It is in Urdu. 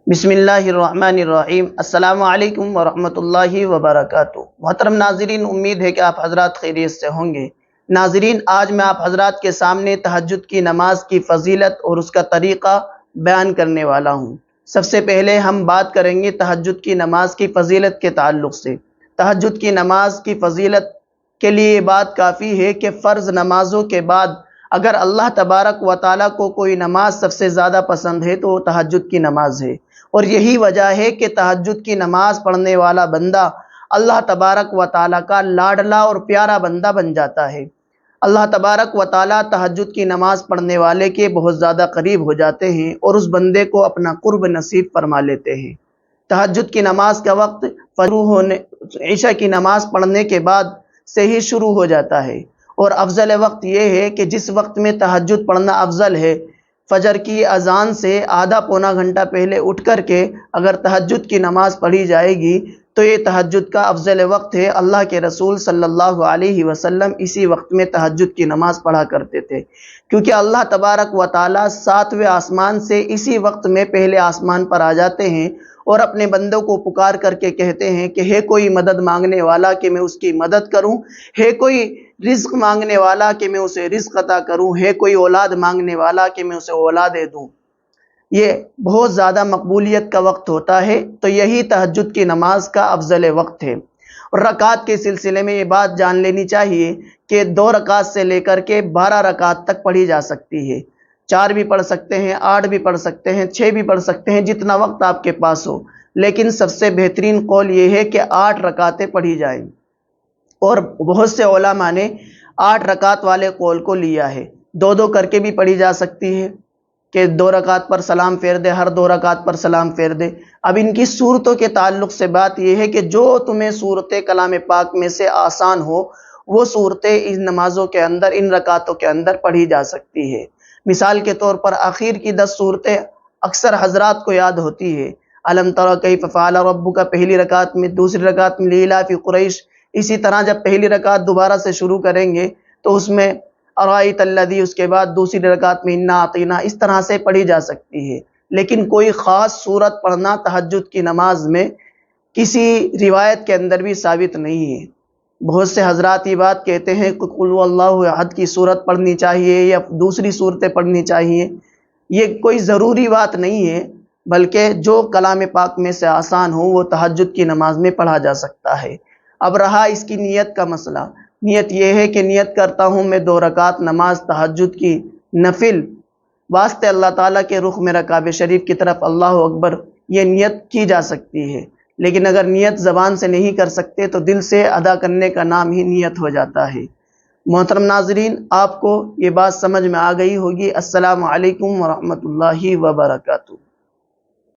بسم اللہ الرحمن الرحیم۔ السلام علیکم ورحمۃ اللہ وبرکاتہ۔ محترم ناظرین، امید ہے کہ آپ حضرات خیریت سے ہوں گے۔ ناظرین، آج میں آپ حضرات کے سامنے تہجد کی نماز کی فضیلت اور اس کا طریقہ بیان کرنے والا ہوں۔ سب سے پہلے ہم بات کریں گے تہجد کی نماز کی فضیلت کے تعلق سے۔ تہجد کی نماز کی فضیلت کے لیے یہ بات کافی ہے کہ فرض نمازوں کے بعد اگر اللہ تبارک و تعالیٰ کو کوئی نماز سب سے زیادہ پسند ہے تو وہ تہجد کی نماز ہے، اور یہی وجہ ہے کہ تہجد کی نماز پڑھنے والا بندہ اللہ تبارک و تعالیٰ کا لاڈلا اور پیارا بندہ بن جاتا ہے۔ اللہ تبارک و تعالیٰ تہجد کی نماز پڑھنے والے کے بہت زیادہ قریب ہو جاتے ہیں اور اس بندے کو اپنا قرب نصیب فرما لیتے ہیں۔ تہجد کی نماز کا وقت عشاء کی نماز پڑھنے کے بعد سے ہی شروع ہو جاتا ہے، اور افضل وقت یہ ہے کہ جس وقت میں تہجد پڑھنا افضل ہے، فجر کی اذان سے آدھا پونا گھنٹہ پہلے اٹھ کر کے اگر تہجد کی نماز پڑھی جائے گی تو یہ تہجد کا افضل وقت ہے۔ اللہ کے رسول صلی اللہ علیہ وسلم اسی وقت میں تہجد کی نماز پڑھا کرتے تھے، کیونکہ اللہ تبارک و تعالیٰ 7ویں آسمان سے اسی وقت میں پہلے آسمان پر آ جاتے ہیں اور اپنے بندوں کو پکار کر کے کہتے ہیں کہ ہے کوئی مدد مانگنے والا کہ میں اس کی مدد کروں، ہے کوئی رزق مانگنے والا کہ میں اسے رزق عطا کروں، ہے کوئی اولاد مانگنے والا کہ میں اسے اولادیں دوں۔ یہ بہت زیادہ مقبولیت کا وقت ہوتا ہے، تو یہی تہجد کی نماز کا افضل وقت ہے۔ اور رکعات کے سلسلے میں یہ بات جان لینی چاہیے کہ 2 رکعات سے لے کر کے 12 رکعات تک پڑھی جا سکتی ہے۔ 4 بھی پڑھ سکتے ہیں، 8 بھی پڑھ سکتے ہیں، 6 بھی پڑھ سکتے ہیں، جتنا وقت آپ کے پاس ہو، لیکن سب سے بہترین قول یہ ہے کہ 8 رکعتیں پڑھی جائیں، اور بہت سے علماء نے 8 رکعت والے قول کو لیا ہے۔ 2 کر کے بھی پڑھی جا سکتی ہے کہ 2 رکعت پر سلام پھیر دے، ہر 2 رکعت پر سلام پھیر دے۔ اب ان کی صورتوں کے تعلق سے بات یہ ہے کہ جو تمہیں صورت کلام پاک میں سے آسان ہو وہ صورتیں ان نمازوں کے اندر، ان رکعتوں کے اندر پڑھی جا سکتی ہے۔ مثال کے طور پر آخر کی 10 صورتیں اکثر حضرات کو یاد ہوتی ہے۔ الم تر کیف فعل ربک پہلی رکعت میں، دوسری رکعت میں لیلاف قریش، اسی طرح جب پہلی رکعت دوبارہ سے شروع کریں گے تو اس میں ارائیت الذی، اس کے بعد دوسری رکعت میں انا اعطینا، اس طرح سے پڑھی جا سکتی ہے۔ لیکن کوئی خاص صورت پڑھنا تہجد کی نماز میں کسی روایت کے اندر بھی ثابت نہیں ہے۔ بہت سے حضرات یہ بات کہتے ہیں کہ قل واللہ احد کی صورت پڑھنی چاہیے یا دوسری صورتیں پڑھنی چاہیے۔ یہ کوئی ضروری بات نہیں ہے، بلکہ جو کلام پاک میں سے آسان ہو وہ تہجد کی نماز میں پڑھا جا سکتا ہے۔ اب رہا اس کی نیت کا مسئلہ۔ نیت یہ ہے کہ نیت کرتا ہوں میں 2 رکعت نماز تہجد کی نفل واسطے اللہ تعالیٰ کے رخ میرا کعبہ شریف کی طرف، اللہ اکبر، یہ نیت کی جا سکتی ہے۔ لیکن اگر نیت زبان سے نہیں کر سکتے تو دل سے ادا کرنے کا نام ہی نیت ہو جاتا ہے۔ محترم ناظرین، آپ کو یہ بات سمجھ میں آ گئی ہوگی۔ السلام علیکم ورحمۃ اللہ وبرکاتہ۔